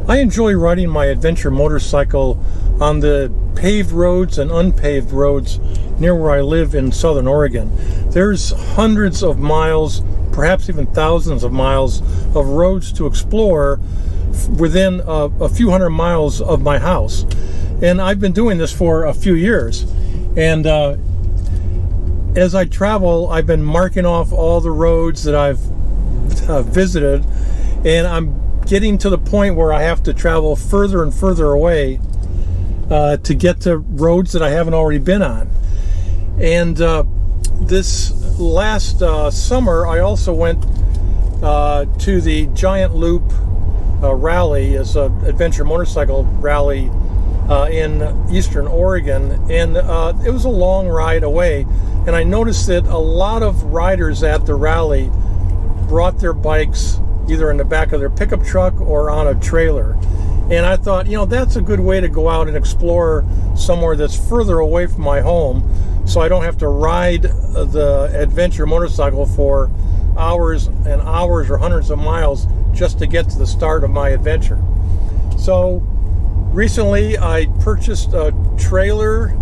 I enjoy riding my adventure motorcycle on the paved roads and unpaved roads near where I live in Southern Oregon. There's hundreds of miles, perhaps even thousands of miles of roads to explore within a few hundred miles of my house. And I've been doing this for a few years. And as I travel, I've been marking off all the roads that I've visited, and I'm getting to the point where I have to travel further and further away to get to roads that I haven't already been on. And this last summer, I also went to the Giant Loop rally, as an adventure motorcycle rally in Eastern Oregon, and it was a long ride away. And I noticed that a lot of riders at the rally brought their bikes either in the back of their pickup truck or on a trailer. And I thought, that's a good way to go out and explore somewhere that's further away from my home, so I don't have to ride the adventure motorcycle for hours and hours or hundreds of miles just to get to the start of my adventure. So recently I purchased a trailer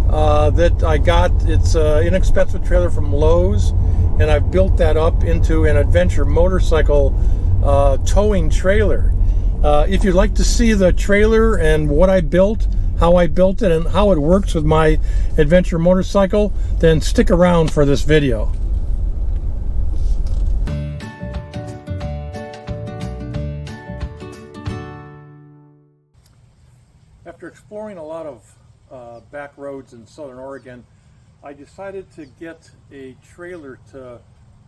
that I got. It's an inexpensive trailer from Lowe's, and I've built that up into an adventure motorcycle towing trailer. If you'd like to see the trailer and what I built, how I built it, and how it works with my adventure motorcycle, then stick around for this video. After exploring a lot of back roads in Southern Oregon, I decided to get a trailer to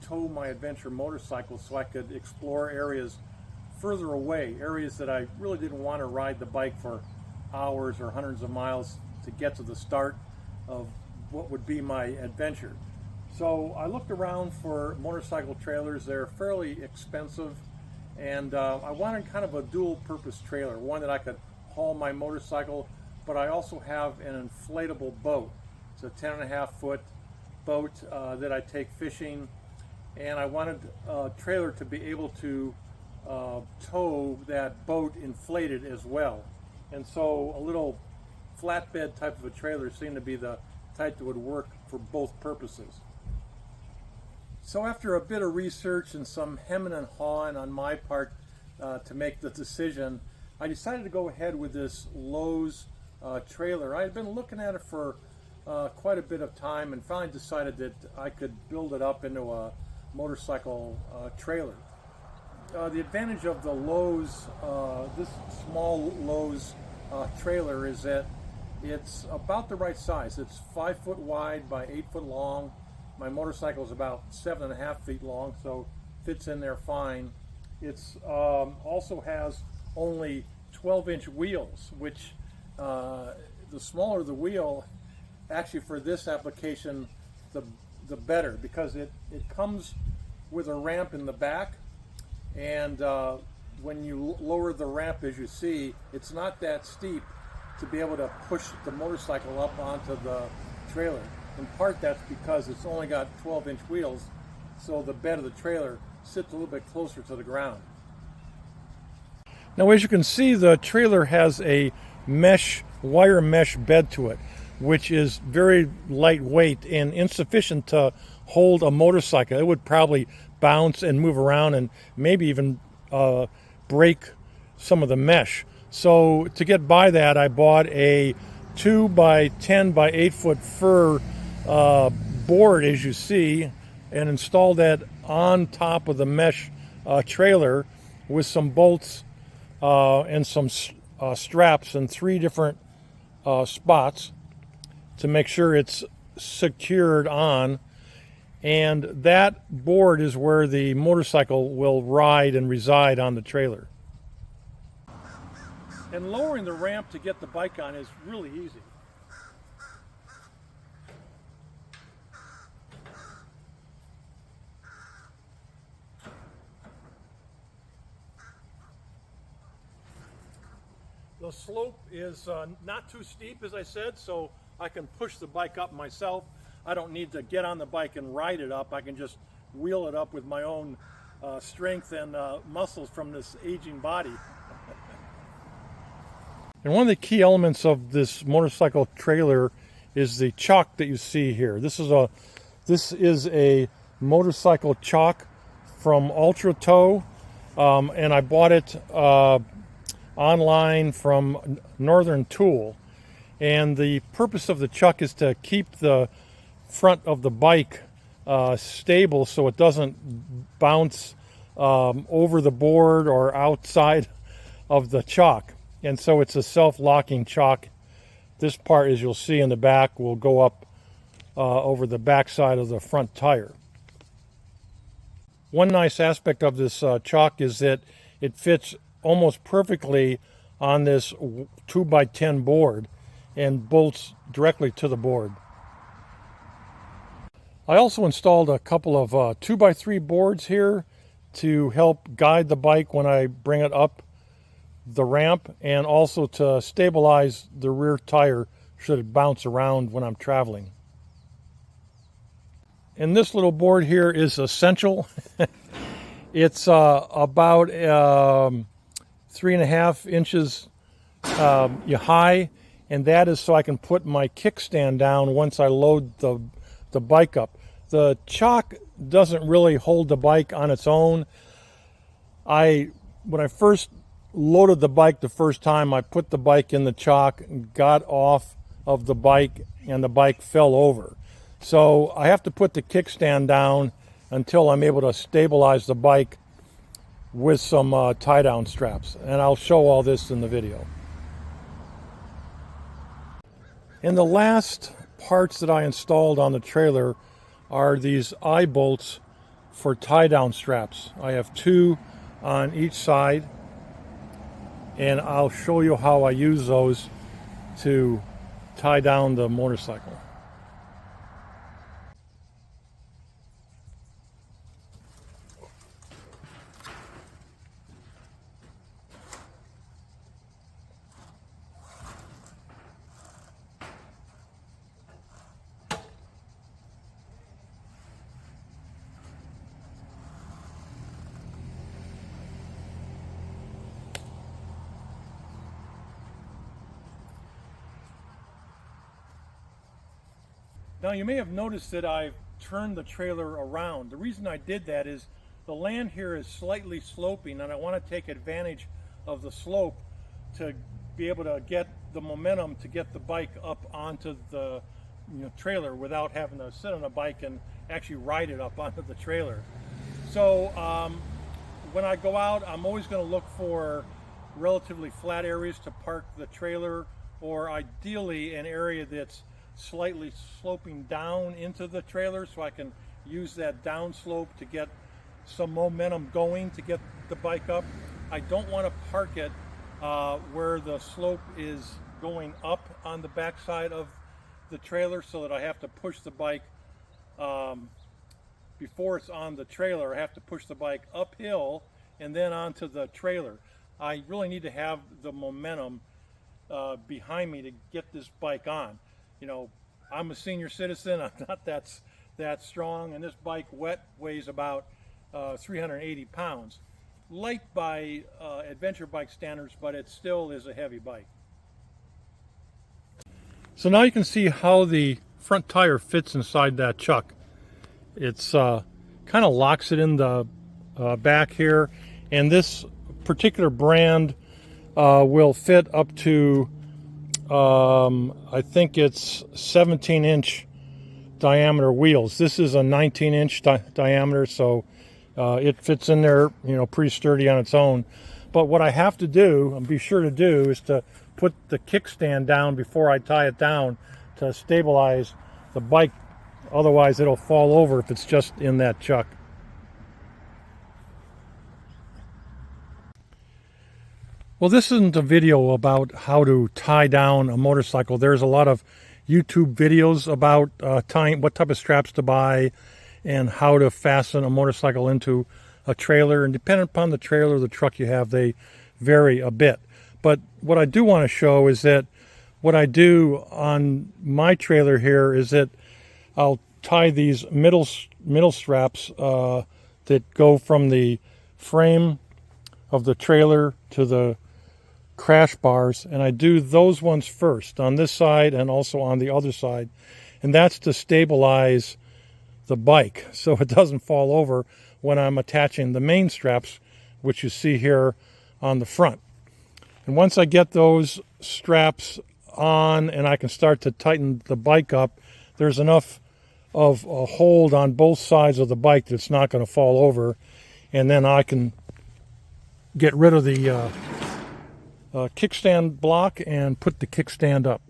tow my adventure motorcycle so I could explore areas further away, areas that I really didn't want to ride the bike for hours or hundreds of miles to get to the start of what would be my adventure. So I looked around for motorcycle trailers. They're fairly expensive, and I wanted kind of a dual purpose trailer, one that I could haul my motorcycle, but I also have an inflatable boat. It's a 10.5-foot boat that I take fishing, and I wanted a trailer to be able to tow that boat inflated as well. And so a little flatbed type of a trailer seemed to be the type that would work for both purposes. So after a bit of research and some hemming and hawing on my part to make the decision, I decided to go ahead with this Lowe's trailer. I had been looking at it for quite a bit of time, and finally decided that I could build it up into a motorcycle trailer. The advantage of the Lowe's, this small Lowe's trailer, is that it's about the right size. It's 5 foot wide by 8 foot long. My motorcycle is about 7.5 feet long, so fits in there fine. It's also has only 12-inch wheels, which the smaller the wheel, actually for this application, the better, because it comes with a ramp in the back, and when you lower the ramp, as you see, it's not that steep to be able to push the motorcycle up onto the trailer. In part, that's because it's only got 12-inch wheels, so the bed of the trailer sits a little bit closer to the ground. Now, as you can see, the trailer has a wire mesh bed to it, which is very lightweight and insufficient to hold a motorcycle. It would probably bounce and move around and maybe even break some of the mesh. So to get by that, I bought a 2 by 10 by 8 foot fir board, as you see, and installed that on top of the mesh trailer with some bolts and some straps in 3 different spots to make sure it's secured on. And that board is where the motorcycle will ride and reside on the trailer. And lowering the ramp to get the bike on is really easy. The slope is not too steep, as I said, so I can push the bike up myself. I don't need to get on the bike and ride it up. I can just wheel it up with my own strength and muscles from this aging body. And one of the key elements of this motorcycle trailer is the chock that you see here. This is a motorcycle chock from Ultra Tow, and I bought it online from Northern Tool. And the purpose of the chock is to keep the front of the bike stable so it doesn't bounce over the board or outside of the chock. And so it's a self-locking chock. This part, as you'll see in the back, will go up over the back side of the front tire. One nice aspect of this chock is that it fits almost perfectly on this 2x10 board and bolts directly to the board. I also installed a couple of 2x3 boards here to help guide the bike when I bring it up the ramp, and also to stabilize the rear tire should it bounce around when I'm traveling. And this little board here is essential. It's about 3.5 inches high, and that is so I can put my kickstand down once I load the bike up. The chock doesn't really hold the bike on its own. When I first loaded the bike the first time, I put the bike in the chock and got off of the bike, and the bike fell over. So I have to put the kickstand down until I'm able to stabilize the bike with some tie-down straps. And I'll show all this in the video. And the last parts that I installed on the trailer are these eye bolts for tie-down straps. I have 2 on each side, and I'll show you how I use those to tie down the motorcycle. Now you may have noticed that I've turned the trailer around. The reason I did that is the land here is slightly sloping, and I want to take advantage of the slope to be able to get the momentum to get the bike up onto the trailer without having to sit on a bike and actually ride it up onto the trailer. So when I go out, I'm always going to look for relatively flat areas to park the trailer, or ideally an area that's slightly sloping down into the trailer so I can use that down slope to get some momentum going to get the bike up. I don't want to park it where the slope is going up on the backside of the trailer, so that I have to push the bike before it's on the trailer. I have to push the bike uphill and then onto the trailer. I really need to have the momentum behind me to get this bike on. I'm a senior citizen. I'm not that strong, and this bike weighs about 380 pounds. Light by adventure bike standards, but it still is a heavy bike. So now you can see how the front tire fits inside that chuck. It's kind of locks it in the back here, and this particular brand will fit up to I think it's 17-inch diameter wheels. This is a 19-inch diameter, so it fits in there, pretty sturdy on its own. But what I have to do, and be sure to do, is to put the kickstand down before I tie it down to stabilize the bike. Otherwise, it'll fall over if it's just in that chuck. Well, this isn't a video about how to tie down a motorcycle. There's a lot of YouTube videos about tying, what type of straps to buy, and how to fasten a motorcycle into a trailer. And depending upon the trailer or the truck you have, they vary a bit. But what I do want to show is that what I do on my trailer here is that I'll tie these middle straps that go from the frame of the trailer to the crash bars, and I do those ones first on this side and also on the other side, and that's to stabilize the bike so it doesn't fall over when I'm attaching the main straps, which you see here on the front. And once I get those straps on and I can start to tighten the bike up, there's enough of a hold on both sides of the bike that it's not going to fall over, and then I can get rid of the kickstand block and put the kickstand up.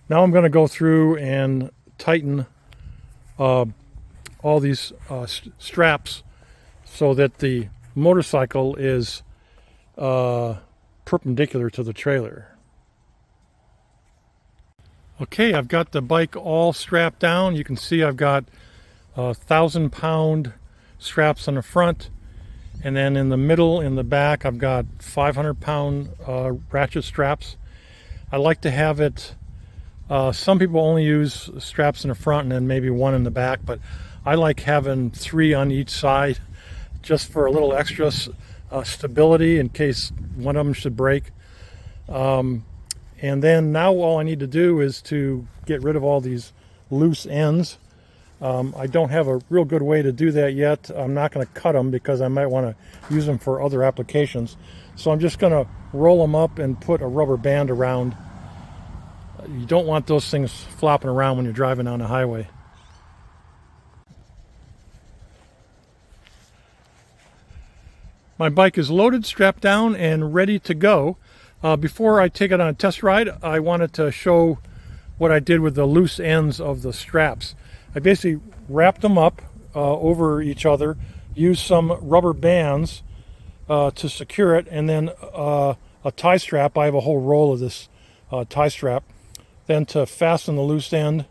Now I'm going to go through and tighten all these straps so that the motorcycle is perpendicular to the trailer. Okay, I've got the bike all strapped down. You can see I've got 1,000-pound straps on the front, and then in the middle, in the back, I've got 500-pound ratchet straps. I like to have it, some people only use straps in the front and then maybe one in the back, but I like having 3 on each side just for a little extra stability in case one of them should break. And then now all I need to do is to get rid of all these loose ends. I don't have a real good way to do that yet. I'm not going to cut them because I might want to use them for other applications. So I'm just going to roll them up and put a rubber band around. You don't want those things flopping around when you're driving on the highway. My bike is loaded, strapped down, and ready to go. Before I take it on a test ride, I wanted to show what I did with the loose ends of the straps. I basically wrapped them up over each other, used some rubber bands to secure it, and then a tie strap. I have a whole roll of this tie strap. Then to fasten the loose end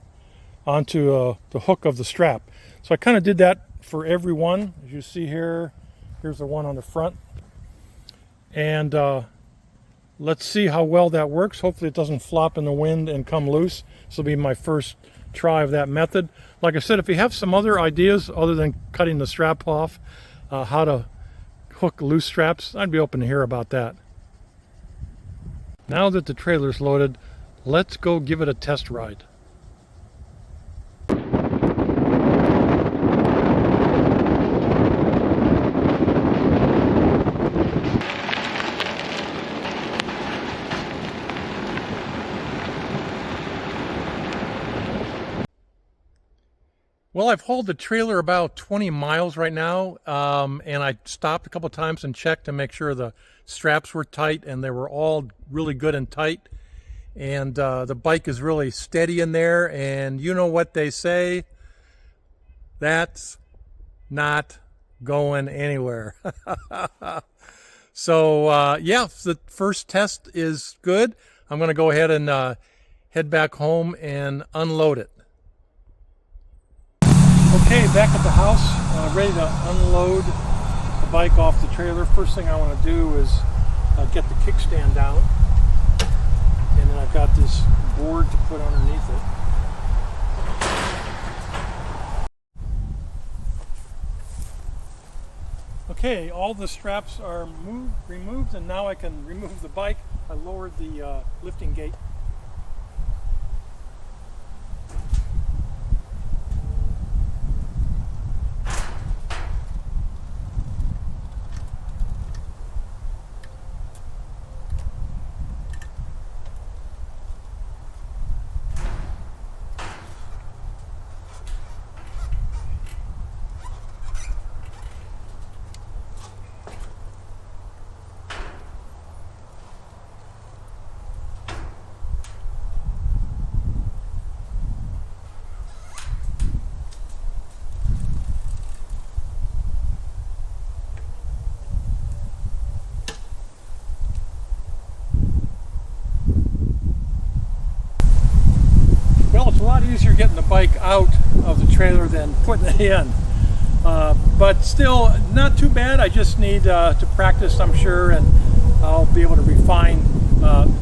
onto the hook of the strap. So I kind of did that for every one. As you see here, here's the one on the front. And let's see how well that works. Hopefully it doesn't flop in the wind and come loose. This will be my first try of that method. Like I said, if you have some other ideas other than cutting the strap off, how to hook loose straps, I'd be open to hear about that. Now that the trailer's loaded, let's go give it a test ride. Well, I've hauled the trailer about 20 miles right now, and I stopped a couple times and checked to make sure the straps were tight, and they were all really good and tight. And the bike is really steady in there, and you know what they say, that's not going anywhere. So yeah, the first test is good. I'm going to go ahead and head back home and unload it. Okay, back at the house, ready to unload the bike off the trailer. First thing I want to do is get the kickstand down, and then I've got this board to put underneath it. Okay, all the straps are removed, and now I can remove the bike. I lowered the lifting gate. It's a lot easier getting the bike out of the trailer than putting it in, but still not too bad. I just need to practice, I'm sure, and I'll be able to refine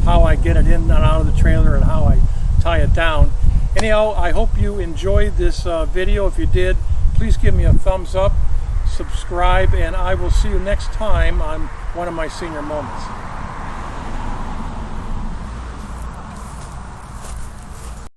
how I get it in and out of the trailer and how I tie it down. Anyhow, I hope you enjoyed this video. If you did, please give me a thumbs up, subscribe, and I will see you next time on one of my senior moments.